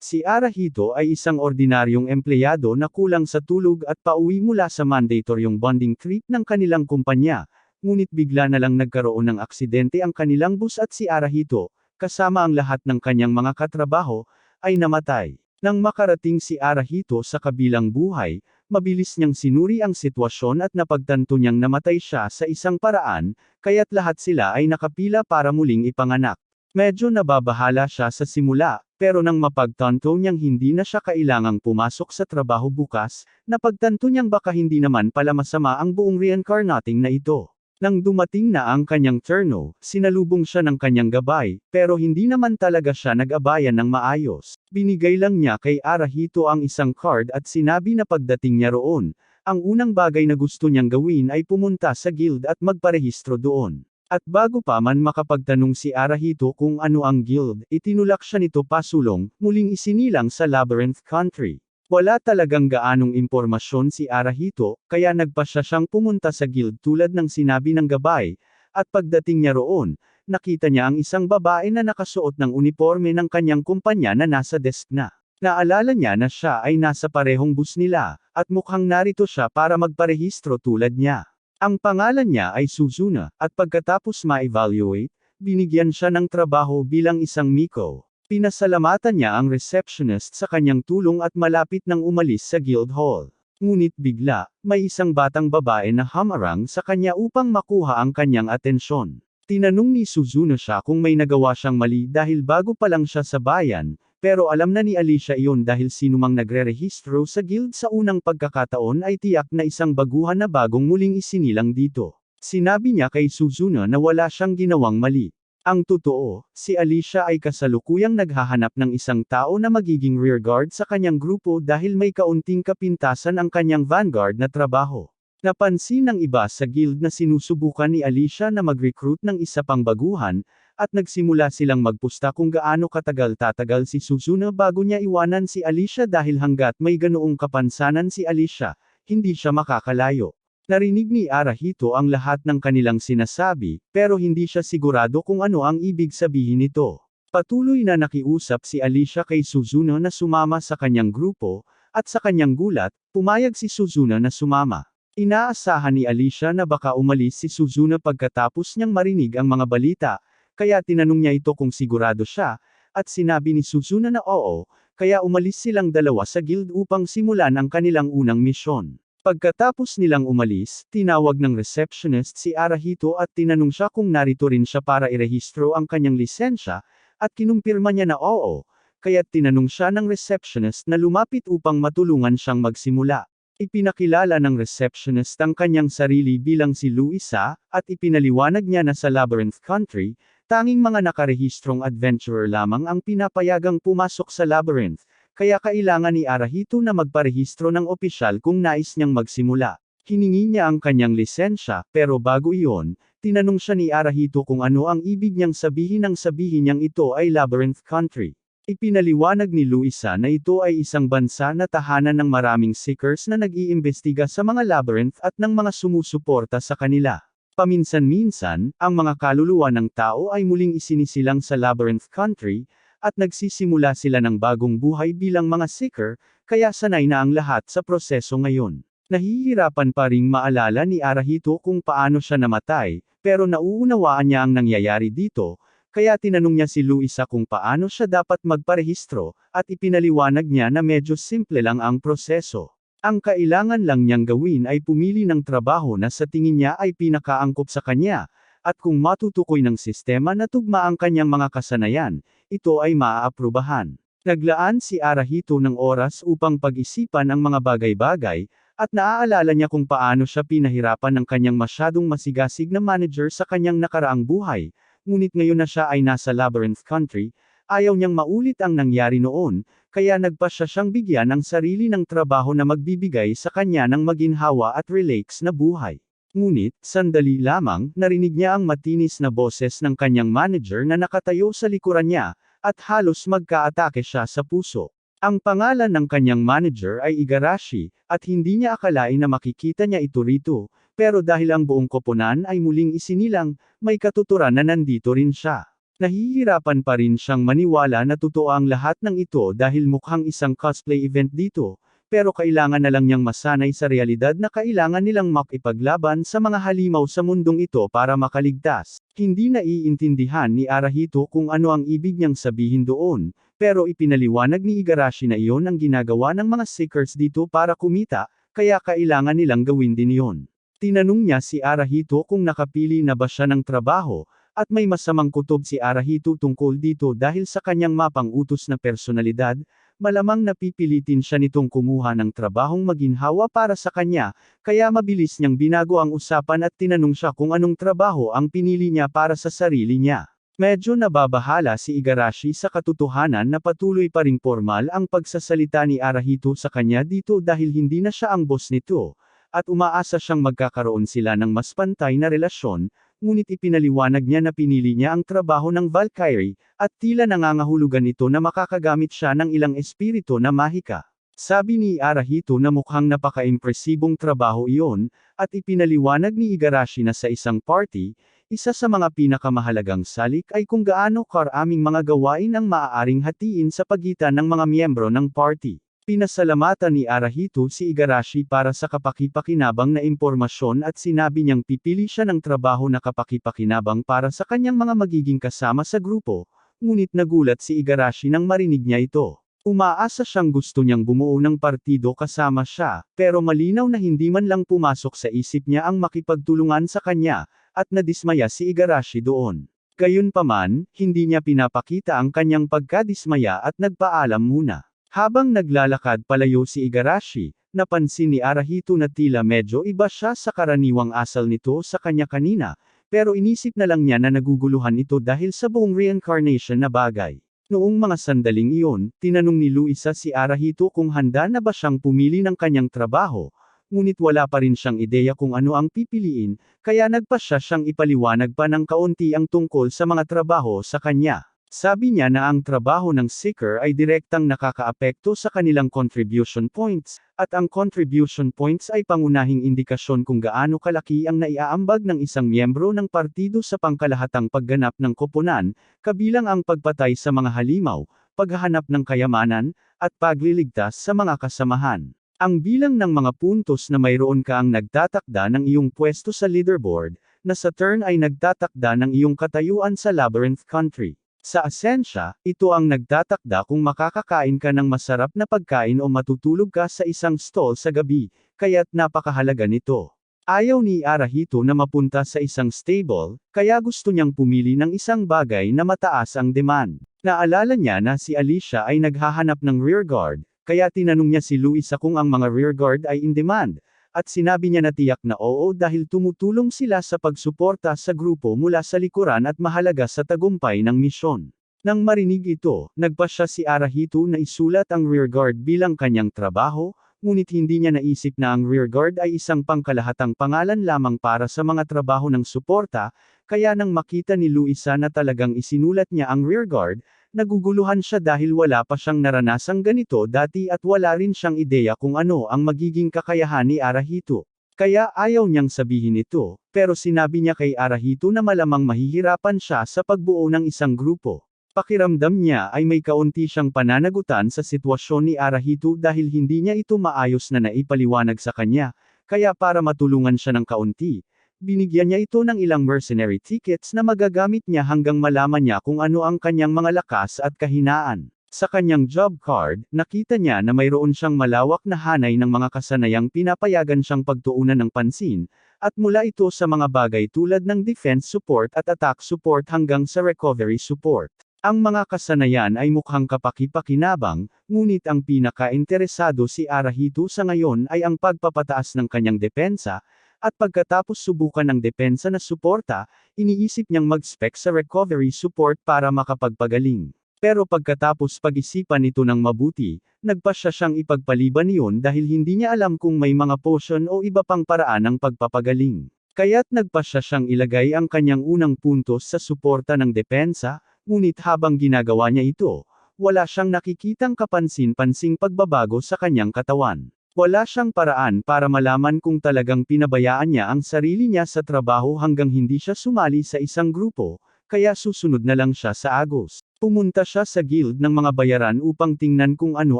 Si Arahito ay isang ordinaryong empleyado na kulang sa tulog at pauwi mula sa mandatoryong bonding trip ng kanilang kumpanya, ngunit bigla na lang nagkaroon ng aksidente ang kanilang bus at si Arahito, kasama ang lahat ng kanyang mga katrabaho, ay namatay. Nang makarating si Arahito sa kabilang buhay, mabilis niyang sinuri ang sitwasyon at napagtanto niyang namatay siya sa isang paraan, kaya't lahat sila ay nakapila para muling ipanganak. Medyo nababahala siya sa simula, pero nang mapagtanto niyang hindi na siya kailangang pumasok sa trabaho bukas, napagtanto niyang baka hindi naman pala masama ang buong reincarnating na ito. Nang dumating na ang kanyang turno, sinalubong siya ng kanyang gabay, pero hindi naman talaga siya nag-abayan ng maayos. Binigay lang niya kay Arahito ang isang card at sinabi na pagdating niya roon, ang unang bagay na gusto niyang gawin ay pumunta sa guild at magparehistro doon. At bago pa man makapagtanong si Arahito kung ano ang guild, itinulak siya nito pasulong, muling isinilang sa Labyrinth Country. Wala talagang gaanong impormasyon si Arahito, kaya nagpasya siyang pumunta sa guild tulad ng sinabi ng gabay, at pagdating niya roon, nakita niya ang isang babae na nakasuot ng uniforme ng kanyang kumpanya na nasa desk na. Naalala niya na siya ay nasa parehong bus nila, at mukhang narito siya para magparehistro tulad niya. Ang pangalan niya ay Suzuna, at pagkatapos ma-evaluate, binigyan siya ng trabaho bilang isang miko. Pinasalamatan niya ang receptionist sa kanyang tulong at malapit nang umalis sa guild hall. Ngunit bigla, may isang batang babae na hamarang sa kanya upang makuha ang kanyang atensyon. Tinanong ni Suzuna siya kung may nagawa siyang mali dahil bago pa lang siya sa bayan, pero alam na ni Alicia iyon dahil sinumang nagre-rehistro sa guild sa unang pagkakataon ay tiyak na isang baguhan na bagong muling isinilang dito. Sinabi niya kay Suzuna na wala siyang ginawang mali. Ang totoo, si Alicia ay kasalukuyang naghahanap ng isang tao na magiging rearguard sa kanyang grupo dahil may kaunting kapintasan ang kanyang vanguard na trabaho. Napansin ng iba sa guild na sinusubukan ni Alicia na mag-recruit ng isa pang baguhan, at nagsimula silang magpusta kung gaano katagal tatagal si Suzuna bago niya iwanan si Alicia dahil hanggat may ganoong kapansanan si Alicia, hindi siya makakalayo. Narinig ni Arahito ang lahat ng kanilang sinasabi, pero hindi siya sigurado kung ano ang ibig sabihin nito. Patuloy na nakiusap si Alicia kay Suzuna na sumama sa kanyang grupo, at sa kanyang gulat, pumayag si Suzuna na sumama. Inaasahan ni Alicia na baka umalis si Suzuna pagkatapos niyang marinig ang mga balita, kaya tinanong niya ito kung sigurado siya, at sinabi ni Suzuna na oo, kaya umalis silang dalawa sa guild upang simulan ang kanilang unang misyon. Pagkatapos nilang umalis, tinawag ng receptionist si Arahito at tinanong siya kung narito rin siya para irehistro ang kanyang lisensya, at kinumpirma niya na oo, kaya tinanong siya ng receptionist na lumapit upang matulungan siyang magsimula. Ipinakilala ng receptionist ang kanyang sarili bilang si Luisa, at ipinaliwanag niya na sa Labyrinth Country, tanging mga nakarehistrong adventurer lamang ang pinapayagang pumasok sa labyrinth, kaya kailangan ni Arahito na magparehistro ng opisyal kung nais niyang magsimula. Hiningi niya ang kanyang lisensya, pero bago iyon, tinanong siya ni Arahito kung ano ang ibig niyang sabihin nang sabihin niyang ito ay Labyrinth Country. Ipinaliwanag ni Luisa na ito ay isang bansa na tahanan ng maraming seekers na nag-iimbestiga sa mga labyrinth at ng mga sumusuporta sa kanila. Paminsan-minsan, ang mga kaluluwa ng tao ay muling isinisilang sa Labyrinth Country, at nagsisimula sila ng bagong buhay bilang mga seeker, kaya sanay na ang lahat sa proseso ngayon. Nahihirapan pa ring maalala ni Arahito kung paano siya namatay, pero nauunawaan niya ang nangyayari dito, kaya tinanong niya si Luisa kung paano siya dapat magparehistro, at ipinaliwanag niya na medyo simple lang ang proseso. Ang kailangan lang niyang gawin ay pumili ng trabaho na sa tingin niya ay pinakaangkop sa kanya, at kung matutukoy ng sistema na tugma ang kanyang mga kasanayan, ito ay maaaprubahan. Naglaan si Arahito ng oras upang pag-isipan ang mga bagay-bagay, at naaalala niya kung paano siya pinahirapan ng kanyang masyadong masigasig na manager sa kanyang nakaraang buhay. Ngunit ngayon na siya ay nasa Labyrinth Country, ayaw niyang maulit ang nangyari noon, kaya nagpasya siyang bigyan ng sarili ng trabaho na magbibigay sa kanya ng maginhawa at relax na buhay. Ngunit, sandali lamang, narinig niya ang matinis na boses ng kanyang manager na nakatayo sa likuran niya, at halos magkaatake siya sa puso. Ang pangalan ng kanyang manager ay Igarashi, at hindi niya akalain na makikita niya ito rito, pero dahil ang buong koponan ay muling isinilang, may katuturan na nandito rin siya. Nahihirapan pa rin siyang maniwala na totoo ang lahat ng ito dahil mukhang isang cosplay event dito, pero kailangan na lang niyang masanay sa realidad na kailangan nilang makipaglaban sa mga halimaw sa mundong ito para makaligtas. Hindi naiintindihan ni Arahito kung ano ang ibig niyang sabihin doon, pero ipinaliwanag ni Igarashi na iyon ang ginagawa ng mga seekers dito para kumita, kaya kailangan nilang gawin din iyon. Tinanong niya si Arahito kung nakapili na ba siya ng trabaho, at may masamang kutob si Arahito tungkol dito dahil sa kanyang mapang-utos na personalidad, malamang napipilitin siya nitong kumuha ng trabahong maginhawa para sa kanya, kaya mabilis niyang binago ang usapan at tinanong siya kung anong trabaho ang pinili niya para sa sarili niya. Medyo nababahala si Igarashi sa katotohanan na patuloy pa ring formal ang pagsasalita ni Arahito sa kanya dito dahil hindi na siya ang boss nito, at umaasa siyang magkakaroon sila ng mas pantay na relasyon, ngunit ipinaliwanag niya na pinili niya ang trabaho ng Valkyrie, at tila nangangahulugan ito na makakagamit siya ng ilang espiritu na mahika. Sabi ni Arahito na mukhang napaka-impresibong trabaho iyon, at ipinaliwanag ni Igarashi na sa isang party, isa sa mga pinakamahalagang salik ay kung gaano karaming mga gawain ang maaaring hatiin sa pagitan ng mga miyembro ng party. Pinasalamatan ni Arahito si Igarashi para sa kapakipakinabang na impormasyon at sinabi niyang pipili siya ng trabaho na kapakipakinabang para sa kanyang mga magiging kasama sa grupo, ngunit nagulat si Igarashi nang marinig niya ito. Umaasa siyang gusto niyang bumuo ng partido kasama siya, pero malinaw na hindi man lang pumasok sa isip niya ang makipagtulungan sa kanya, at nadismaya si Igarashi doon. Gayunpaman, hindi niya pinapakita ang kanyang pagkadismaya at nagpaalam muna. Habang naglalakad palayo si Igarashi, napansin ni Arahito na tila medyo iba siya sa karaniwang asal nito sa kanya kanina, pero inisip na lang niya na naguguluhan ito dahil sa buong reincarnation na bagay. Noong mga sandaling iyon, tinanong ni Luisa si Arahito kung handa na ba siyang pumili ng kanyang trabaho, ngunit wala pa rin siyang ideya kung ano ang pipiliin, kaya nagpasya siyang ipaliwanag pa ng kaunti ang tungkol sa mga trabaho sa kanya. Sabi niya na ang trabaho ng seeker ay direktang nakakaapekto sa kanilang contribution points, at ang contribution points ay pangunahing indikasyon kung gaano kalaki ang naiaambag ng isang miyembro ng partido sa pangkalahatang pagganap ng koponan, kabilang ang pagpatay sa mga halimaw, paghahanap ng kayamanan, at pagliligtas sa mga kasamahan. Ang bilang ng mga puntos na mayroon ka ang nagtatakda ng iyong pwesto sa leaderboard, na sa turn ay nagtatakda ng iyong katayuan sa Labyrinth Country. Sa asensya, ito ang nagtatakda kung makakakain ka ng masarap na pagkain o matutulog ka sa isang stall sa gabi, kaya't napakahalaga nito. Ayaw ni Arahito na mapunta sa isang stable, kaya gusto niyang pumili ng isang bagay na mataas ang demand. Naalala niya na si Alicia ay naghahanap ng rearguard, kaya tinanong niya si Luisa kung ang mga rearguard ay in demand, at sinabi niya na tiyak na oo dahil tumutulong sila sa pagsuporta sa grupo mula sa likuran at mahalaga sa tagumpay ng misyon. Nang marinig ito, nagpasya si Arahito na isulat ang rearguard bilang kanyang trabaho, ngunit hindi niya naisip na ang rearguard ay isang pangkalahatang pangalan lamang para sa mga trabaho ng suporta, kaya nang makita ni Luisa na talagang isinulat niya ang rearguard, naguguluhan siya dahil wala pa siyang naranasang ganito dati at wala rin siyang ideya kung ano ang magiging kakayahan ni Arahito. Kaya ayaw niyang sabihin ito, pero sinabi niya kay Arahito na malamang mahihirapan siya sa pagbuo ng isang grupo. Pakiramdam niya ay may kaunti siyang pananagutan sa sitwasyon ni Arahito dahil hindi niya ito maayos na naipaliwanag sa kanya, kaya para matulungan siya ng kaunti, binigyan niya ito ng ilang mercenary tickets na magagamit niya hanggang malaman niya kung ano ang kanyang mga lakas at kahinaan. Sa kanyang job card, nakita niya na mayroon siyang malawak na hanay ng mga kasanayang pinapayagan siyang pagtuunan ng pansin, at mula ito sa mga bagay tulad ng defense support at attack support hanggang sa recovery support. Ang mga kasanayan ay mukhang kapakipakinabang, ngunit ang pinaka-interesado si Arahito sa ngayon ay ang pagpapataas ng kanyang depensa, at pagkatapos subukan ng depensa na suporta, iniisip niyang mag-spec sa recovery support para makapagpagaling. Pero pagkatapos pag-isipan ito ng mabuti, nagpasya siyang ipagpaliban iyon dahil hindi niya alam kung may mga potion o iba pang paraan ng pagpapagaling. Kaya't nagpasya siyang ilagay ang kanyang unang puntos sa suporta ng depensa, ngunit habang ginagawa niya ito, wala siyang nakikitang kapansin-pansing pagbabago sa kanyang katawan. Wala siyang paraan para malaman kung talagang pinabayaan niya ang sarili niya sa trabaho hanggang hindi siya sumali sa isang grupo, kaya susunod na lang siya sa Agos. Pumunta siya sa guild ng mga bayaran upang tingnan kung ano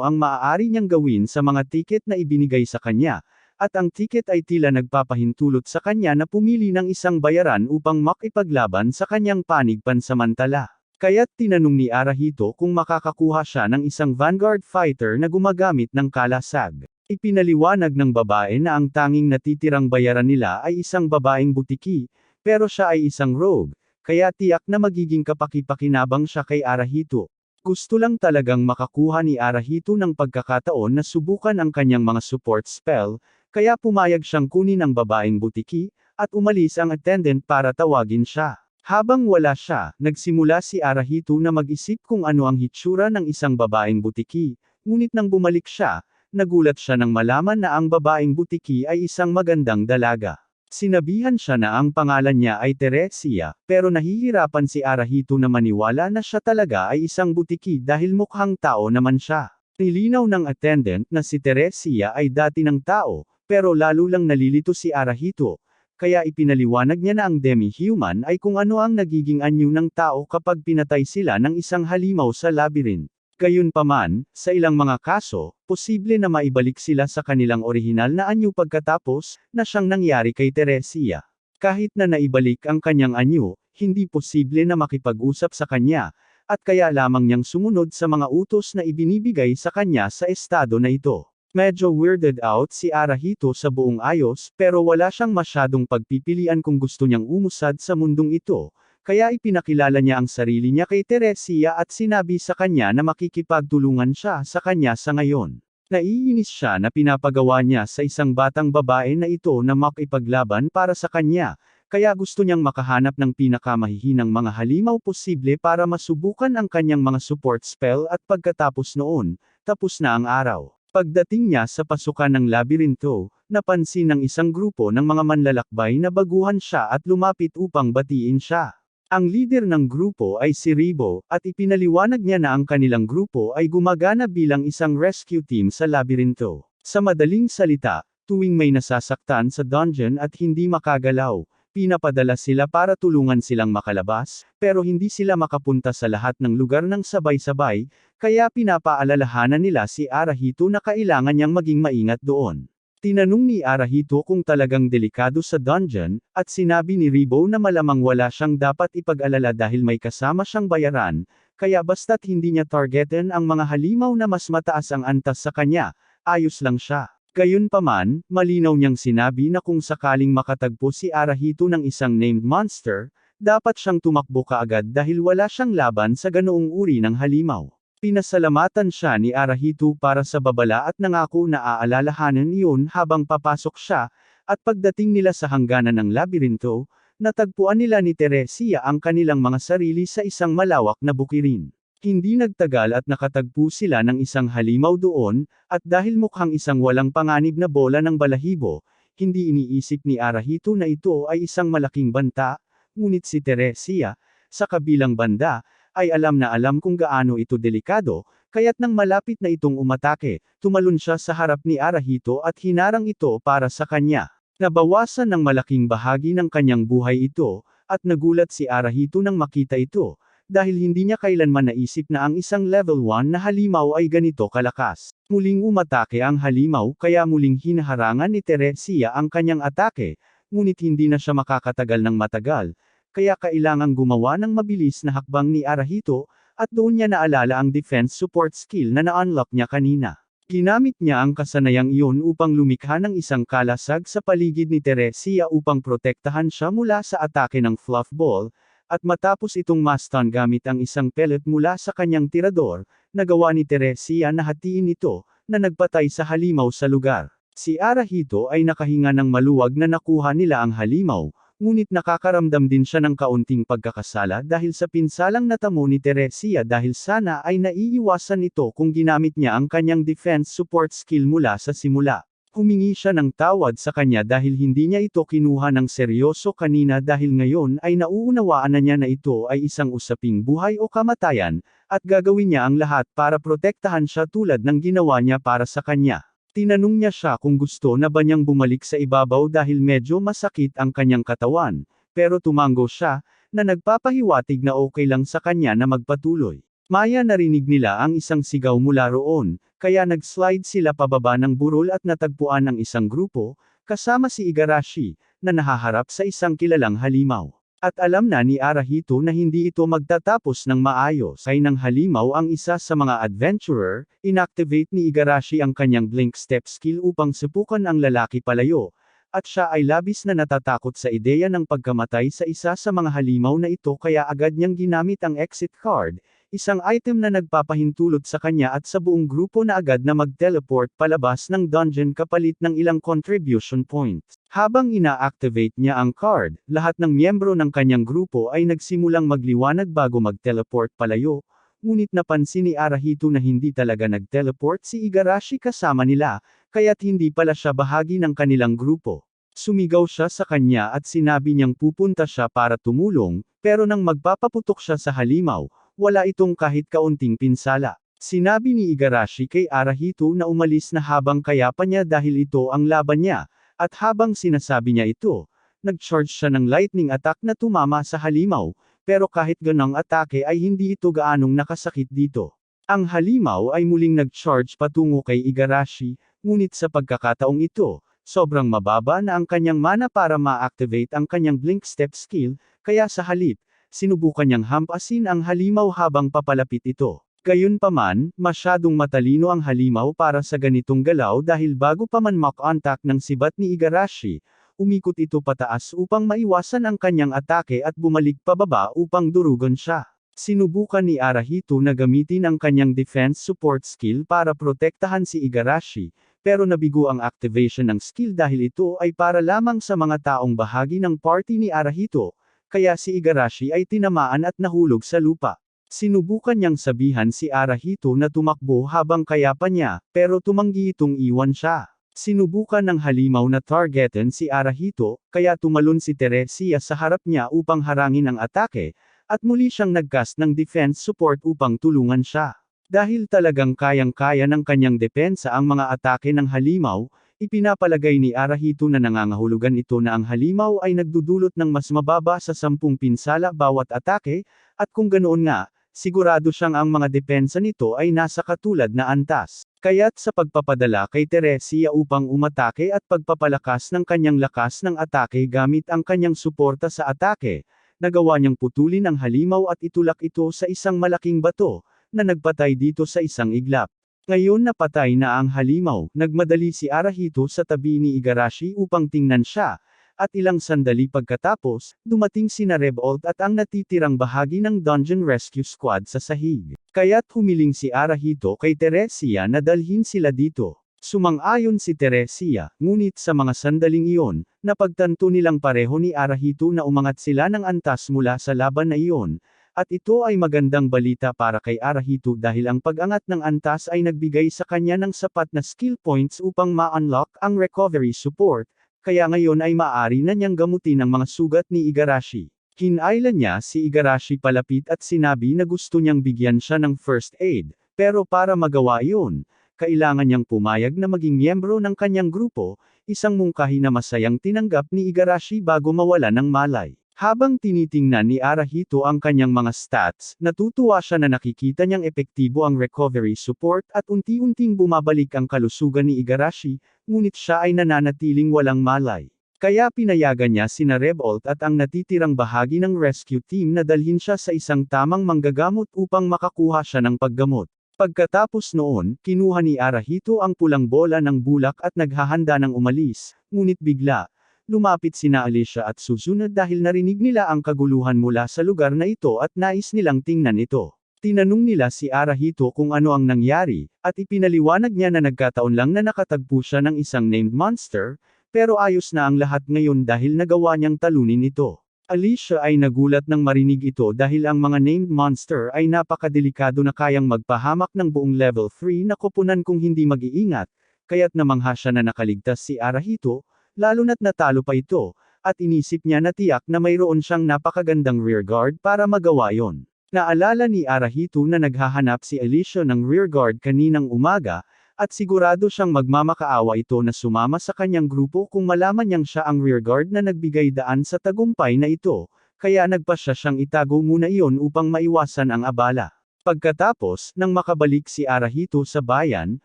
ang maaari niyang gawin sa mga tiket na ibinigay sa kanya, at ang tiket ay tila nagpapahintulot sa kanya na pumili ng isang bayaran upang makipaglaban sa kanyang panig pansamantala. Kaya't tinanong ni Arahito kung makakakuha siya ng isang Vanguard fighter na gumagamit ng kalasag. Ipinaliwanag ng babae na ang tanging natitirang bayaran nila ay isang babaeng butiki, pero siya ay isang rogue, kaya tiyak na magiging kapaki-pakinabang siya kay Arahito. Gusto lang talagang makakuha ni Arahito ng pagkakataon na subukan ang kanyang mga support spell, kaya pumayag siyang kunin ang babaeng butiki, at umalis ang attendant para tawagin siya. Habang wala siya, nagsimula si Arahito na mag-isip kung ano ang hitsura ng isang babaeng butiki, ngunit nang bumalik siya, nagulat siya nang malaman na ang babaeng butiki ay isang magandang dalaga. Sinabihan siya na ang pangalan niya ay Teresia, pero nahihirapan si Arahito na maniwala na siya talaga ay isang butiki dahil mukhang tao naman siya. Nilinaw ng attendant na si Teresia ay dati ng tao, pero lalo lang nalilito si Arahito. Kaya ipinaliwanag niya na ang demi-human ay kung ano ang nagiging anyo ng tao kapag pinatay sila ng isang halimaw sa labyrinth. Gayunpaman, sa ilang mga kaso, posible na maibalik sila sa kanilang orihinal na anyo pagkatapos na siyang nangyari kay Teresia. Kahit na naibalik ang kanyang anyo, hindi posible na makipag-usap sa kanya, at kaya lamang niyang sumunod sa mga utos na ibinibigay sa kanya sa estado na ito. Medyo weirded out si Arahito sa buong ayos pero wala siyang masyadong pagpipilian kung gusto niyang umusad sa mundong ito, kaya ipinakilala niya ang sarili niya kay Teresia at sinabi sa kanya na makikipagtulungan siya sa kanya sa ngayon. Naiinis siya na pinapagawa niya sa isang batang babae na ito na makipaglaban para sa kanya, kaya gusto niyang makahanap ng pinakamahihinang mga halimaw posible para masubukan ang kanyang mga support spell at pagkatapos noon, tapos na ang araw. Pagdating niya sa pasukan ng labirinto, napansin ng isang grupo ng mga manlalakbay na baguhan siya at lumapit upang batiin siya. Ang leader ng grupo ay si Ribo, at ipinaliwanag niya na ang kanilang grupo ay gumagana bilang isang rescue team sa labirinto. Sa madaling salita, tuwing may nasasaktan sa dungeon at hindi makagalaw, pinapadala sila para tulungan silang makalabas, pero hindi sila makapunta sa lahat ng lugar ng sabay-sabay, kaya pinapaalalahanan nila si Arahito na kailangan niyang maging maingat doon. Tinanong ni Arahito kung talagang delikado sa dungeon, at sinabi ni Ribo na malamang wala siyang dapat ipag-alala dahil may kasama siyang bayaran, kaya basta't hindi niya targetin ang mga halimaw na mas mataas ang antas sa kanya, ayos lang siya. Gayunpaman, malinaw niyang sinabi na kung sakaling makatagpo si Arahito ng isang named monster, dapat siyang tumakbo kaagad dahil wala siyang laban sa ganoong uri ng halimaw. Pinasalamatan siya ni Arahito para sa babala at nangako na aalalahanan iyon habang papasok siya, at pagdating nila sa hangganan ng labirinto, natagpuan nila ni Teresia ang kanilang mga sarili sa isang malawak na bukirin. Hindi nagtagal at nakatagpo sila ng isang halimaw doon, at dahil mukhang isang walang panganib na bola ng balahibo, hindi iniisip ni Arahito na ito ay isang malaking banta, ngunit si Teresia, sa kabilang banda, ay alam na alam kung gaano ito delikado, kaya't nang malapit na itong umatake, tumalon siya sa harap ni Arahito at hinarang ito para sa kanya. Nabawasan ng malaking bahagi ng kanyang buhay ito, at nagulat si Arahito nang makita ito, dahil hindi niya kailanman naisip na ang isang level 1 na halimaw ay ganito kalakas. Muling umatake ang halimaw kaya muling hinaharangan ni Teresia ang kanyang atake, ngunit hindi na siya makakatagal ng matagal, kaya kailangang gumawa ng mabilis na hakbang ni Arahito, at doon niya naalala ang defense support skill na na-unlock niya kanina. Ginamit niya ang kasanayang iyon upang lumikha ng isang kalasag sa paligid ni Teresia upang protektahan siya mula sa atake ng fluff ball, at matapos itong ma-stun gamit ang isang pellet mula sa kanyang tirador, nagawa ni Teresia na hatiin ito, na nagpatay sa halimaw sa lugar. Si Arahito ay nakahinga ng maluwag na nakuha nila ang halimaw, ngunit nakakaramdam din siya ng kaunting pagkakasala dahil sa pinsalang natamo ni Teresia dahil sana ay naiiwasan ito kung ginamit niya ang kanyang defense support skill mula sa simula. Humingi siya ng tawad sa kanya dahil hindi niya ito kinuha ng seryoso kanina dahil ngayon ay nauunawaan na niya na ito ay isang usaping buhay o kamatayan, at gagawin niya ang lahat para protektahan siya tulad ng ginawa niya para sa kanya. Tinanong niya siya kung gusto na ba niyang bumalik sa ibabaw dahil medyo masakit ang kanyang katawan, pero tumango siya, na nagpapahiwatig na okay lang sa kanya na magpatuloy. Maya narinig nila ang isang sigaw mula roon, kaya nag-slide sila pababa ng burol at natagpuan ang isang grupo, kasama si Igarashi, na nahaharap sa isang kilalang halimaw. At alam na ni Arahito na hindi ito magtatapos ng maayos. Ay nang halimaw ang isa sa mga adventurer, inactivate ni Igarashi ang kanyang blink step skill upang subukan ang lalaki palayo, at siya ay labis na natatakot sa ideya ng pagkamatay sa isa sa mga halimaw na ito kaya agad niyang ginamit ang exit card, isang item na nagpapahintulot sa kanya at sa buong grupo na agad na mag-teleport palabas ng dungeon kapalit ng ilang contribution points. Habang ina-activate niya ang card, lahat ng miyembro ng kanyang grupo ay nagsimulang magliwanag bago mag-teleport palayo, ngunit napansin ni Arahito na hindi talaga nag-teleport si Igarashi kasama nila, kaya't hindi pala siya bahagi ng kanilang grupo. Sumigaw siya sa kanya at sinabi niyang pupunta siya para tumulong, pero nang magpapaputok siya sa halimaw, wala itong kahit kaunting pinsala. Sinabi ni Igarashi kay Arahito na umalis na habang kaya pa niya dahil ito ang laban niya, at habang sinasabi niya ito, nag-charge siya ng lightning attack na tumama sa halimaw, pero kahit ganong atake ay hindi ito gaanong nakasakit dito. Ang halimaw ay muling nag-charge patungo kay Igarashi, ngunit sa pagkakataong ito, sobrang mababa na ang kanyang mana para ma-activate ang kanyang blink step skill, kaya sa halip, sinubukan niyang hampasin ang halimaw habang papalapit ito. Gayunpaman, masyadong matalino ang halimaw para sa ganitong galaw dahil bago pa man mak-contact ng sibat ni Igarashi, umikot ito pataas upang maiwasan ang kanyang atake at bumalik pababa upang durugan siya. Sinubukan ni Arahito na gamitin ang kanyang defense support skill para protektahan si Igarashi, pero nabigo ang activation ng skill dahil ito ay para lamang sa mga taong bahagi ng party ni Arahito, kaya si Igarashi ay tinamaan at nahulog sa lupa. Sinubukan niyang sabihan si Arahito na tumakbo habang kaya pa niya, pero tumanggi itong iwan siya. Sinubukan ng halimaw na targetin si Arahito, kaya tumalon si Teresia sa harap niya upang harangin ang atake, at muli siyang nag-cast ng defense support upang tulungan siya. Dahil talagang kayang-kaya ng kanyang depensa ang mga atake ng halimaw, ipinapalagay ni Arahito na nangangahulugan ito na ang halimaw ay nagdudulot ng mas mababa sa 10 pinsala bawat atake, at kung ganoon nga, sigurado siyang ang mga depensa nito ay nasa katulad na antas. Kaya't sa pagpapadala kay Teresia upang umatake at pagpapalakas ng kanyang lakas ng atake gamit ang kanyang suporta sa atake, nagawa niyang putulin ang halimaw at itulak ito sa isang malaking bato, na nagpatay dito sa isang iglap. Ngayon napatay na ang halimaw, nagmadali si Arahito sa tabi ni Igarashi upang tingnan siya, at ilang sandali pagkatapos, dumating sina Revolt at ang natitirang bahagi ng Dungeon Rescue Squad sa sahig. Kaya't humiling si Arahito kay Teresia na dalhin sila dito. Sumang-ayon si Teresia, ngunit sa mga sandaling iyon, napagtanto nilang pareho ni Arahito na umangat sila ng antas mula sa laban na iyon, at ito ay magandang balita para kay Arahito dahil ang pag-angat ng antas ay nagbigay sa kanya ng sapat na skill points upang ma-unlock ang recovery support, kaya ngayon ay maaari na niyang gamutin ang mga sugat ni Igarashi. Kinailan niya si Igarashi palapit at sinabi na gusto niyang bigyan siya ng first aid, pero para magawa iyon, kailangan niyang pumayag na maging miyembro ng kanyang grupo, isang mungkahi na masayang tinanggap ni Igarashi bago mawala ng malay. Habang tinitingnan ni Arahito ang kanyang mga stats, natutuwa siya na nakikita niyang epektibo ang recovery support at unti-unting bumabalik ang kalusugan ni Igarashi, ngunit siya ay nananatiling walang malay. Kaya pinayagan niya sina Revolt at ang natitirang bahagi ng rescue team na dalhin siya sa isang tamang manggagamot upang makakuha siya ng paggamot. Pagkatapos noon, kinuha ni Arahito ang pulang bola ng bulak at naghahanda ng umalis, ngunit bigla, lumapit sina Alicia at Suzuna dahil narinig nila ang kaguluhan mula sa lugar na ito at nais nilang tingnan ito. Tinanong nila si Arahito kung ano ang nangyari, at ipinaliwanag niya na nagkataon lang na nakatagpo siya ng isang named monster, pero ayos na ang lahat ngayon dahil nagawa niyang talunin ito. Alicia ay nagulat nang marinig ito dahil ang mga named monster ay napakadelikado na kayang magpahamak ng buong level 3 na koponan kung hindi mag-iingat, kaya't namangha siya na nakaligtas si Arahito, lalo na't natalo pa ito, at inisip niya na tiyak na mayroon siyang napakagandang rearguard para magawa yon. Naalala ni Arahito na naghahanap si Alicia ng rearguard kaninang umaga, at sigurado siyang magmamakaawa ito na sumama sa kanyang grupo kung malaman niyang siya ang rearguard na nagbigay daan sa tagumpay na ito, kaya nagpasya siyang itago muna iyon upang maiwasan ang abala. Pagkatapos, nang makabalik si Arahito sa bayan,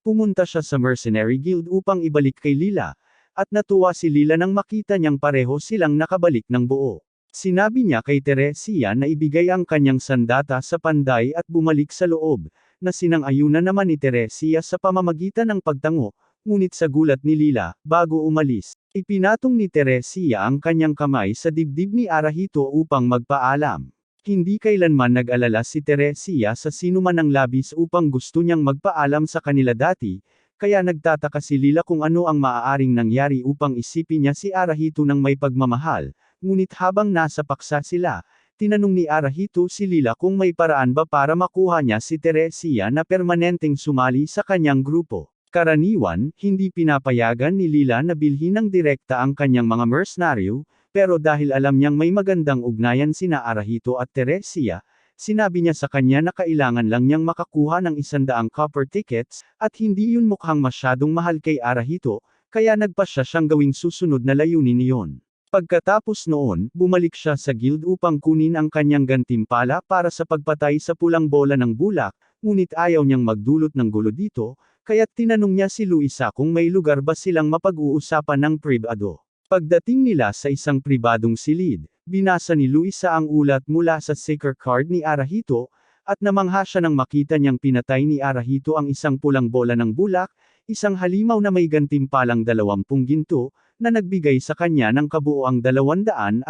pumunta siya sa Mercenary Guild upang ibalik kay Lila, at natuwa si Lila nang makita niyang pareho silang nakabalik ng buo. Sinabi niya kay Teresia na ibigay ang kanyang sandata sa Panday at bumalik sa loob, na sinang-ayunan naman ni Teresia sa pamamagitan ng pagtango, ngunit sa gulat ni Lila, bago umalis, ipinatong ni Teresia ang kanyang kamay sa dibdib ni Arahito upang magpaalam. Hindi kailanman nag-alala si Teresia sa sinuman ng labis upang gusto niyang magpaalam sa kanila dati, kaya nagtataka si Lila kung ano ang maaaring nangyari upang isipin niya si Arahito ng may pagmamahal, ngunit habang nasa paksa sila, tinanong ni Arahito si Lila kung may paraan ba para makuha niya si Teresia na permanenteng sumali sa kanyang grupo. Karaniwan, hindi pinapayagan ni Lila na bilhin ng direkta ang kanyang mga mercenaryo, pero dahil alam niyang may magandang ugnayan sina Arahito at Teresia, sinabi niya sa kanya na kailangan lang niyang makakuha ng 100 copper tickets, at hindi yun mukhang masyadong mahal kay Arahito, kaya nagpasya siyang gawing susunod na layunin niyon. Pagkatapos noon, bumalik siya sa guild upang kunin ang kanyang gantimpala para sa pagpatay sa pulang bola ng bulak, ngunit ayaw niyang magdulot ng gulo dito, kaya't tinanong niya si Luisa kung may lugar ba silang mapag-uusapan ng pribado. Pagdating nila sa isang pribadong silid, binasa ni Luisa ang ulat mula sa seeker card ni Arahito, at namangha siya nang makita niyang pinatay ni Arahito ang isang pulang bola ng bulak, isang halimaw na may gantimpalang 20 ginto, na nagbigay sa kanya ng kabuoang 280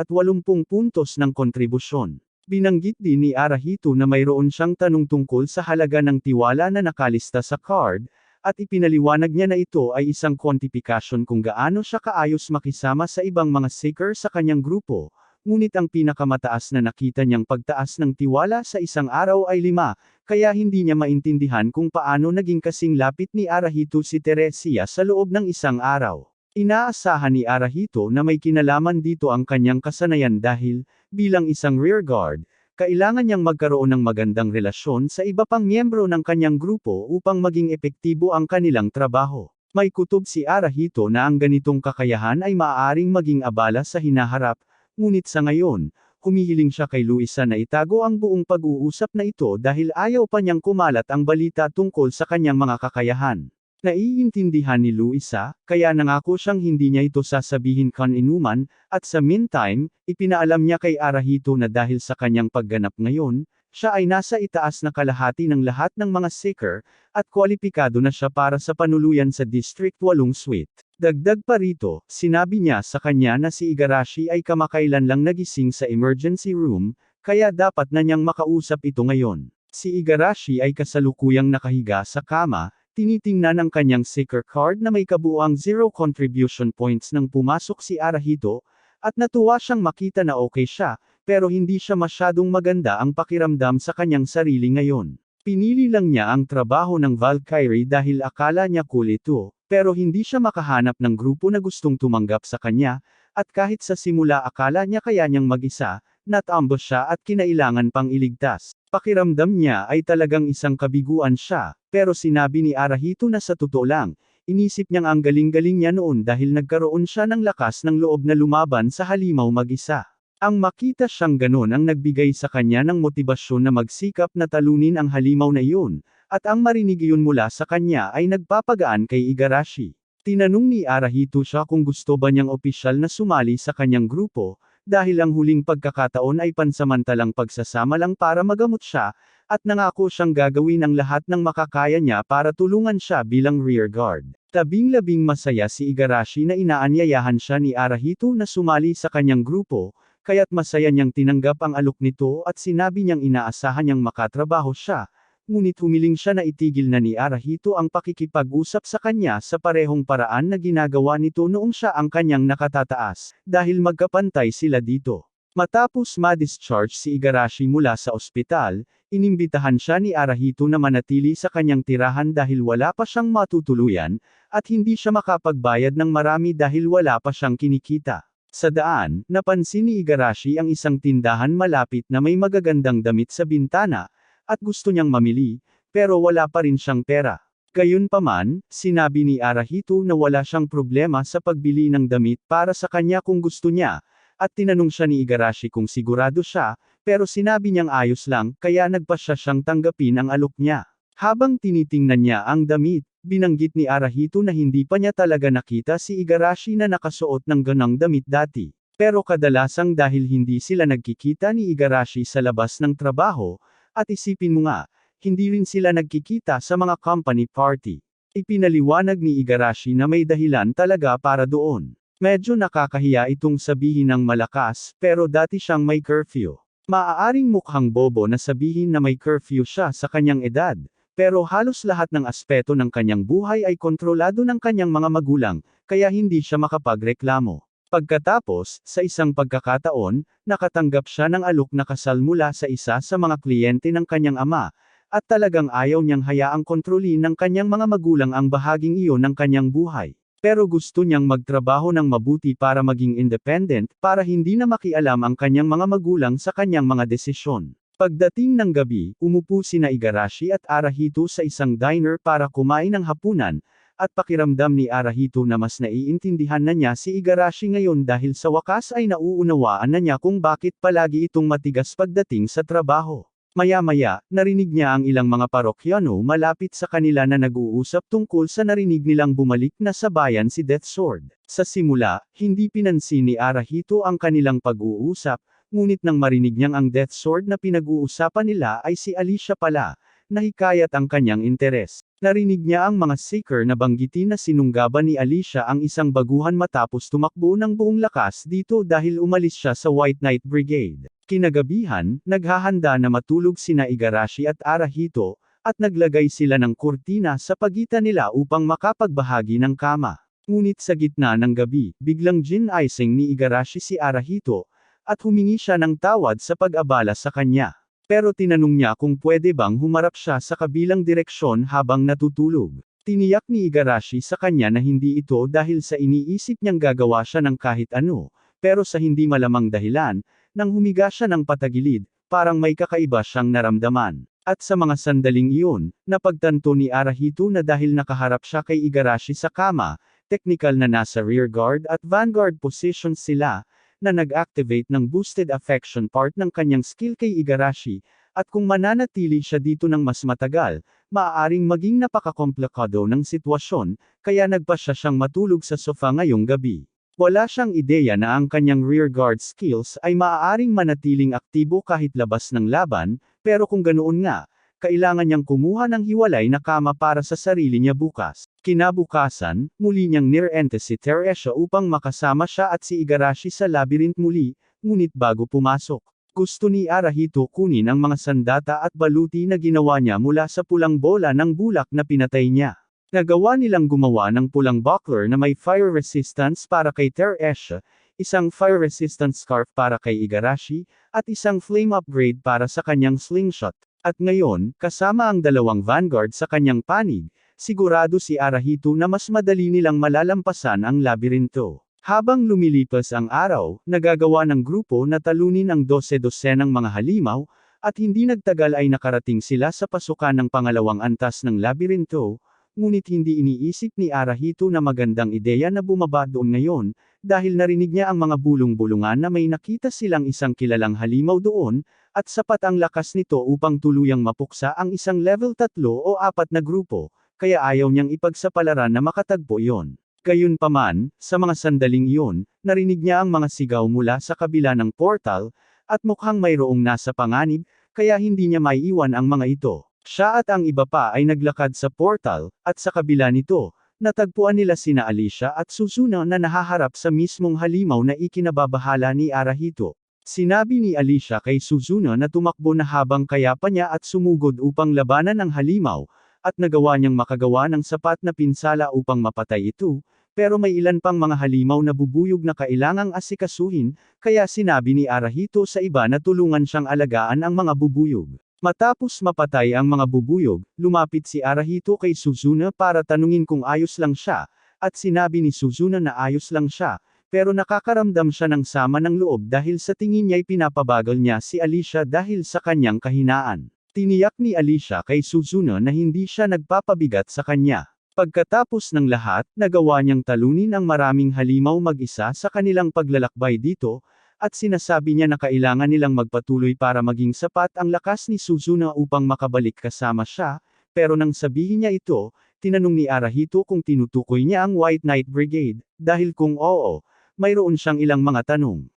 puntos ng kontribusyon. Binanggit din ni Arahito na mayroon siyang tanong tungkol sa halaga ng tiwala na nakalista sa card, at ipinaliwanag niya na ito ay isang quantification kung gaano siya kaayos makisama sa ibang mga seeker sa kanyang grupo, ngunit ang pinakamataas na nakita niyang pagtaas ng tiwala sa isang araw ay 5, kaya hindi niya maintindihan kung paano naging kasing lapit ni Arahito si Teresia sa loob ng isang araw. Inaasahan ni Arahito na may kinalaman dito ang kanyang kasanayan dahil, bilang isang rearguard, kailangan niyang magkaroon ng magandang relasyon sa iba pang miyembro ng kanyang grupo upang maging epektibo ang kanilang trabaho. May kutob si Arahito na ang ganitong kakayahan ay maaaring maging abala sa hinaharap, ngunit sa ngayon, humihiling siya kay Luisa na itago ang buong pag-uusap na ito dahil ayaw pa niyang kumalat ang balita tungkol sa kanyang mga kakayahan. Naiintindihan ni Luisa, kaya nangako siyang hindi niya ito sasabihin kaninuman, at sa meantime, ipinaalam niya kay Arahito na dahil sa kanyang pagganap ngayon, siya ay nasa itaas na kalahati ng lahat ng mga seeker, at kwalipikado na siya para sa panuluyan sa District 8 Suite. Dagdag pa rito, sinabi niya sa kanya na si Igarashi ay kamakailan lang nagising sa emergency room, kaya dapat na niyang makausap ito ngayon. Si Igarashi ay kasalukuyang nakahiga sa kama, tinitingnan ang kanyang seeker card na may kabuuang 0 contribution points nang pumasok si Arahito, at natuwa siyang makita na okay siya, pero hindi siya masyadong maganda ang pakiramdam sa kanyang sarili ngayon. Pinili lang niya ang trabaho ng Valkyrie dahil akala niya cool ito, pero hindi siya makahanap ng grupo na gustong tumanggap sa kanya, at kahit sa simula akala niya kaya niyang mag-isa, natambush siya at kinailangan pang iligtas. Pakiramdam niya ay talagang isang kabiguan siya, pero sinabi ni Arahito na sa totoo lang, inisip niyang ang galing-galing niya noon dahil nagkaroon siya ng lakas ng loob na lumaban sa halimaw mag-isa. Ang makita siyang ganon ang nagbigay sa kanya ng motibasyon na magsikap na talunin ang halimaw na iyon, at ang marinig iyon mula sa kanya ay nagpapagaan kay Igarashi. Tinanong ni Arahito siya kung gusto ba niyang opisyal na sumali sa kanyang grupo, dahil ang huling pagkakataon ay pansamantalang pagsasama lang para magamot siya, at nangako siyang gagawin ang lahat ng makakaya niya para tulungan siya bilang rearguard. Labing masaya si Igarashi na inaanyayahan siya ni Arahito na sumali sa kanyang grupo, kaya't masaya niyang tinanggap ang alok nito at sinabi niyang inaasahan niyang makatrabaho siya, ngunit humiling siya na itigil na ni Arahito ang pakikipag-usap sa kanya sa parehong paraan na ginagawa nito noong siya ang kanyang nakatataas, dahil magkapantay sila dito. Matapos ma-discharge si Igarashi mula sa ospital, inimbitahan siya ni Arahito na manatili sa kanyang tirahan dahil wala pa siyang matutuluyan, at hindi siya makapagbayad ng marami dahil wala pa siyang kinikita. Sa daan, napansin ni Igarashi ang isang tindahan malapit na may magagandang damit sa bintana, at gusto niyang mamili, pero wala pa rin siyang pera. Gayunpaman, sinabi ni Arahito na wala siyang problema sa pagbili ng damit para sa kanya kung gusto niya, At tinanong siya ni Igarashi kung sigurado siya, pero sinabi niyang ayos lang, kaya nagpasya siyang tanggapin ang alok niya. Habang tinitingnan niya ang damit, binanggit ni Arahito na hindi pa niya talaga nakita si Igarashi na nakasuot ng ganang damit dati. Pero kadalasang dahil hindi sila nagkikita ni Igarashi sa labas ng trabaho, at isipin mo nga, hindi rin sila nagkikita sa mga company party. Ipinaliwanag ni Igarashi na may dahilan talaga para doon. Medyo nakakahiya itong sabihin ng malakas, pero dati siyang may curfew. Maaaring mukhang bobo na sabihin na may curfew siya sa kanyang edad, pero halos lahat ng aspeto ng kanyang buhay ay kontrolado ng kanyang mga magulang, kaya hindi siya makapagreklamo. Pagkatapos, sa isang pagkakataon, nakatanggap siya ng alok na kasal mula sa isa sa mga kliyente ng kanyang ama, at talagang ayaw niyang hayaang kontrolin ng kanyang mga magulang ang bahaging iyon ng kanyang buhay. Pero gusto niyang magtrabaho ng mabuti para maging independent, para hindi na makialam ang kanyang mga magulang sa kanyang mga desisyon. Pagdating ng gabi, umupo sina Igarashi at Arahito sa isang diner para kumain ng hapunan, at pakiramdam ni Arahito na mas naiintindihan na niya si Igarashi ngayon dahil sa wakas ay nauunawaan na niya kung bakit palagi itong matigas pagdating sa trabaho. Maya-maya, narinig niya ang ilang mga parokyano malapit sa kanila na nag-uusap tungkol sa narinig nilang bumalik na sa bayan si Death Sword. Sa simula, hindi pinansin ni Arahito ang kanilang pag-uusap, ngunit nang marinig niyang ang Death Sword na pinag-uusapan nila ay si Alicia pala, nahikayat ang kanyang interes. Narinig niya ang mga seeker na banggitin na sinunggaban ni Alicia ang isang baguhan matapos tumakbo ng buong lakas dito dahil umalis siya sa White Knight Brigade. Kinagabihan, naghahanda na matulog sina Igarashi at Arahito, at naglagay sila ng kurtina sa pagitan nila upang makapagbahagi ng kama. Ngunit sa gitna ng gabi, biglang gingising ni Igarashi si Arahito, at humingi siya ng tawad sa pag-abala sa kanya. Pero tinanong niya kung pwede bang humarap siya sa kabilang direksyon habang natutulog. Tiniyak ni Igarashi sa kanya na hindi ito dahil sa iniisip niyang gagawa siya ng kahit ano, pero sa hindi malamang dahilan, nang humiga siya ng patagilid, parang may kakaiba siyang naramdaman. At sa mga sandaling iyon, napagtanto ni Arahito na dahil nakaharap siya kay Igarashi sa kama, technical na nasa rear guard at vanguard positions sila, na nag-activate ng boosted affection part ng kanyang skill kay Igarashi, at kung mananatili siya dito ng mas matagal, maaaring maging napakakomplikado ng sitwasyon, kaya nagpasya siyang matulog sa sofa ngayong gabi. Wala siyang ideya na ang kanyang rearguard skills ay maaaring manatiling aktibo kahit labas ng laban, pero kung ganoon nga, kailangan niyang kumuha ng hiwalay na kama para sa sarili niya bukas. Kinabukasan, muli niyang nirente si Teresha upang makasama siya at si Igarashi sa labyrinth muli, ngunit bago pumasok, gusto ni Arahito kunin ang mga sandata at baluti na ginawa niya mula sa pulang bola ng bulak na pinatay niya. Nagawa nilang gumawa ng pulang buckler na may fire resistance para kay Teresha, isang fire resistant scarf para kay Igarashi, at isang flame upgrade para sa kanyang slingshot. At ngayon, kasama ang dalawang vanguard sa kanyang panig, sigurado si Arahito na mas madali nilang malalampasan ang labirinto. Habang lumilipas ang araw, nagagawa ng grupo na talunin ang 12-dosenang mga halimaw, at hindi nagtagal ay nakarating sila sa pasukan ng pangalawang antas ng labirinto, ngunit hindi iniisip ni Arahito na magandang ideya na bumaba doon ngayon, dahil narinig niya ang mga bulong-bulungan na may nakita silang isang kilalang halimaw doon, at sapat ang lakas nito upang tuluyang mapuksa ang isang level 3 o 4 na grupo, kaya ayaw niyang ipagsapalaran na makatagpo iyon. Gayunpaman, sa mga sandaling iyon, narinig niya ang mga sigaw mula sa kabila ng portal, at mukhang mayroong nasa panganib, kaya hindi niya maiiwan ang mga ito. Siya at ang iba pa ay naglakad sa portal, at sa kabila nito, natagpuan nila sina Alicia at Suzuna na nahaharap sa mismong halimaw na ikinababahala ni Arahito. Sinabi ni Alicia kay Suzuna na tumakbo na habang kaya pa niya at sumugod upang labanan ang halimaw, at nagawa niyang makagawa ng sapat na pinsala upang mapatay ito, pero may ilan pang mga halimaw na bubuyog na kailangang asikasuhin, kaya sinabi ni Arahito sa iba na tulungan siyang alagaan ang mga bubuyog. Matapos mapatay ang mga bubuyog, lumapit si Arahito kay Suzuna para tanungin kung ayos lang siya, at sinabi ni Suzuna na ayos lang siya, pero nakakaramdam siya ng sama ng loob dahil sa tingin niya'y pinapabagal niya si Alicia dahil sa kanyang kahinaan. Tiniyak ni Alicia kay Suzuna na hindi siya nagpapabigat sa kanya. Pagkatapos ng lahat, nagawa niyang talunin ang maraming halimaw mag-isa sa kanilang paglalakbay dito, at sinasabi niya na kailangan nilang magpatuloy para maging sapat ang lakas ni Suzuna upang makabalik kasama siya, pero nang sabihin niya ito, tinanong ni Arahito kung tinutukoy niya ang White Knight Brigade, dahil kung oo, mayroon siyang ilang mga tanong.